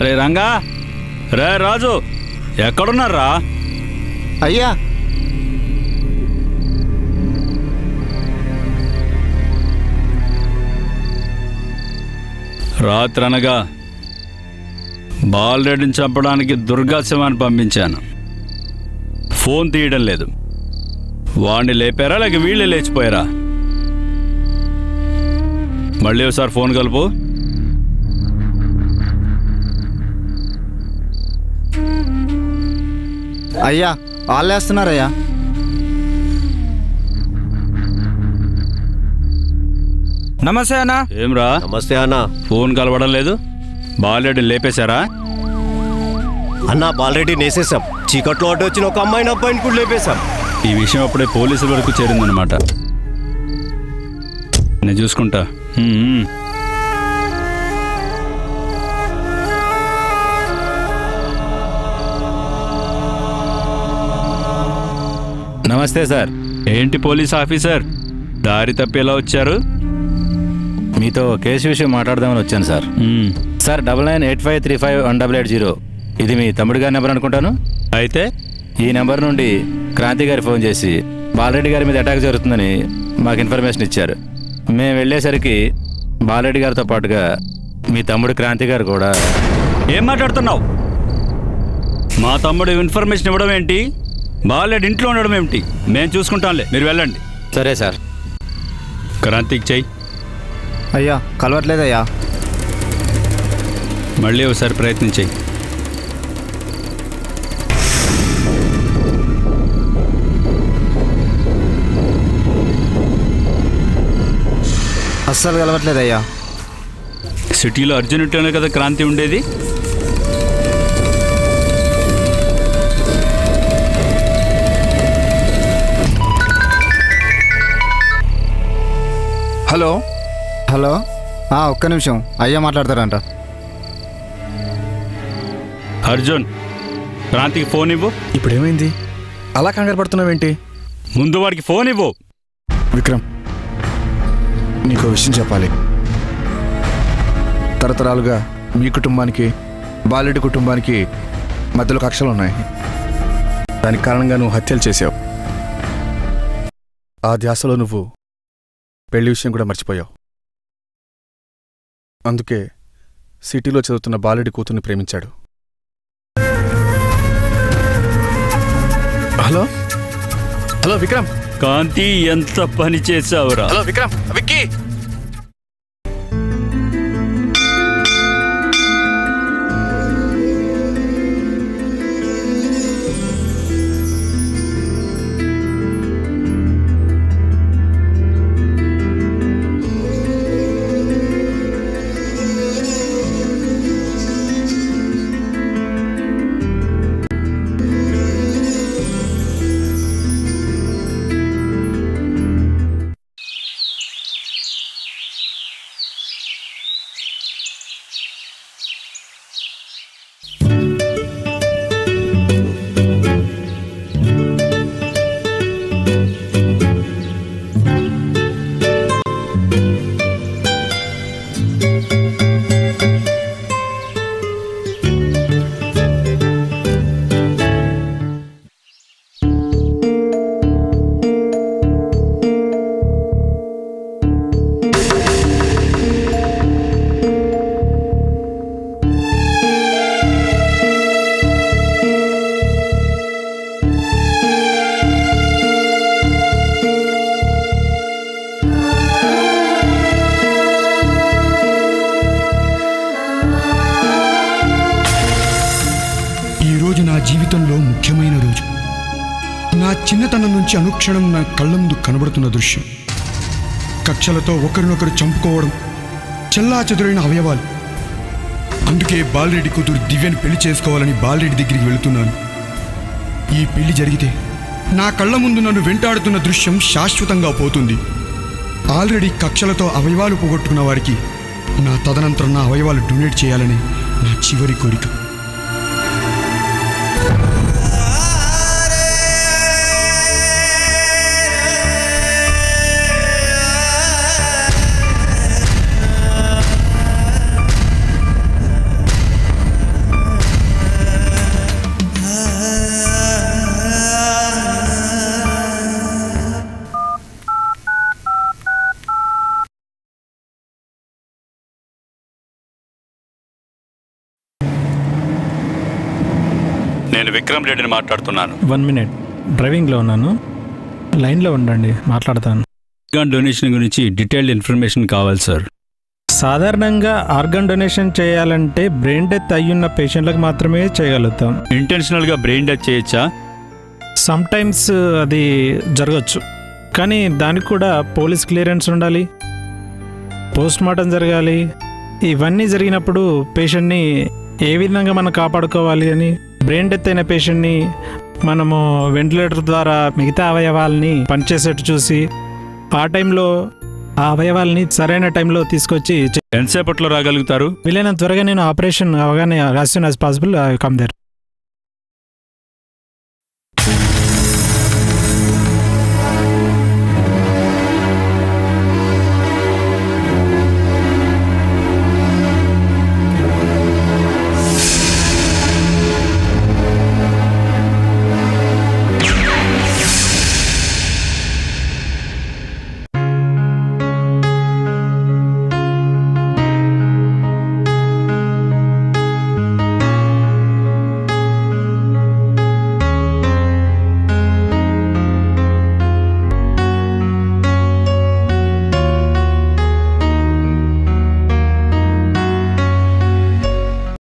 రే రంగా, రే రాజు, ఎక్కడున్నారా? అయ్యా రాత్రనగా బాలరెడ్డిని చంపడానికి దుర్గాశివాన్ని పంపించాను. ఫోన్ తీయడం లేదు. వాడిని లేపారా లేక వీళ్ళే లేచిపోయారా? మళ్ళీ ఒకసారి ఫోన్ కలుపు. అయ్యా వాళ్ళేస్తున్నారయ్యా. నమస్తే అన్నా. ఏమ్రా? నమస్తే అన్న. ఫోన్ కలవడం లేదు. బాలరెడ్డిని లేపేశారా? అన్న బాలరెడ్డి నేసేసాం. చీకట్లో అడ్డు వచ్చిన ఒక అమ్మాయిని అబ్బాయిని కూడా లేపేశాం. ఈ విషయం అప్పుడే పోలీసుల వరకు చేరిందనమాట. నేను చూసుకుంటా. నమస్తే సార్. ఏంటి పోలీస్ ఆఫీసర్, దారి తప్పి ఎలా వచ్చారు? మీతో కేసు విషయం మాట్లాడదామని వచ్చాను సార్. సార్ 9985351880 ఇది మీ తమ్ముడు గారి నెంబర్ అనుకుంటాను. అయితే ఈ నెంబర్ నుండి క్రాంతి గారి ఫోన్ చేసి బాలరెడ్డి గారి మీద అటాక్ జరుగుతుందని మాకు ఇన్ఫర్మేషన్ ఇచ్చారు. మేము వెళ్ళేసరికి బాలరెడ్డి గారితో పాటుగా మీ తమ్ముడు క్రాంతి గారు కూడా. ఏం మాట్లాడుతున్నావు? మా తమ్ముడు ఇన్ఫర్మేషన్ ఇవ్వడం ఏంటి? బాలరెడ్డి ఇంట్లో ఉండడం ఏమిటి? మేము చూసుకుంటాంలే, మీరు వెళ్ళండి. సరే సార్. క్రాంతికి చెయ్యి. అయ్యా కలవట్లేదయ్యా. మళ్ళీ ఒకసారి ప్రయత్నించేయి. అస్సలు కలవట్లేదయ్యా. సిటీలో అర్జునుట్లోనే కదా క్రాంతి ఉండేది. హలో హలో, ఒక్క నిమిషం, అయ్యా మాట్లాడతారంట. అర్జున్, క్రాంతికి ఫోన్ ఇవ్వు. ఇప్పుడేమైంది? అలా కంగారు పడుతున్నావేంటి? ముందు వాడికి ఫోన్ ఇవ్వు. విక్రమ్, నీకో విషయం చెప్పాలి. తరతరాలుగా మీ కుటుంబానికి బాలరెడ్డి కుటుంబానికి మధ్యలో కక్షలు ఉన్నాయి. దానికి కారణంగా నువ్వు హత్యలు చేసావు. ఆ ధ్యాసలో నువ్వు పెళ్లి విషయం కూడా మర్చిపోయావు. అందుకే సిటీలో చదువుతున్న బాలరెడ్డి కూతుర్ని ప్రేమించాడు. Hello hello Vikram. కాంతి, ఎంత పని చేసావురా? హలో విక్రమ్, విక్కీ. జీవితంలో ముఖ్యమైన రోజు. నా చిన్నతనం నుంచి అనుక్షణం నా కళ్ళ ముందు కనబడుతున్న దృశ్యం. కక్షలతో ఒకరినొకరు చంపుకోవడం, చెల్లాచెదురైన అవయవాలు. అందుకే బాలరెడ్డి కూతురు దివ్యని పెళ్లి చేసుకోవాలని బాలరెడ్డి దగ్గరికి వెళుతున్నాను. ఈ పెళ్లి జరిగితే నా కళ్ళ ముందు నన్ను వెంటాడుతున్న దృశ్యం శాశ్వతంగా పోతుంది. ఆల్రెడీ కక్షలతో అవయవాలు పోగొట్టుకున్న వారికి నా తదనంతరం నా అవయవాలు డొనేట్ చేయాలని నా చివరి కోరిక. నేను విక్రమ్ రెడ్డిని మాట్లాడుతున్నాను. 1 minute, డ్రైవింగ్లో ఉన్నాను, లైన్లో ఉండండి, మాట్లాడతాను. ఆర్గాన్ డొనేషన్ గురించి డీటెయిల్డ్ ఇన్ఫర్మేషన్ కావాలి సార్. సాధారణంగా ఆర్గాన్ డొనేషన్ చేయాలంటే బ్రెయిన్ డెత్ అయ్యున్న పేషెంట్లకు మాత్రమే చేయగలుగుతాం. ఇంటెన్షనల్గా బ్రెయిన్ డెత్ చేయొచ్చా? సమ్టైమ్స్ అది జరగచ్చు, కానీ దానికి కూడా పోలీస్ క్లియరెన్స్ ఉండాలి, పోస్ట్ మార్టం జరగాలి. ఇవన్నీ జరిగినప్పుడు పేషెంట్ని ఏ విధంగా మనం కాపాడుకోవాలి అని, బ్రెయిన్ డెత్ అయిన పేషెంట్ని మనము వెంటిలేటర్ ద్వారా మిగతా అవయవాల్ని పనిచేసేట్టు చూసి ఆ టైంలో ఆ అవయవాల్ని సరైన టైంలో తీసుకొచ్చి ఎంతసేపట్లో రాగలుగుతారు? వీలైనంత త్వరగా నేను ఆపరేషన్ అవగానే as soon as possible come there.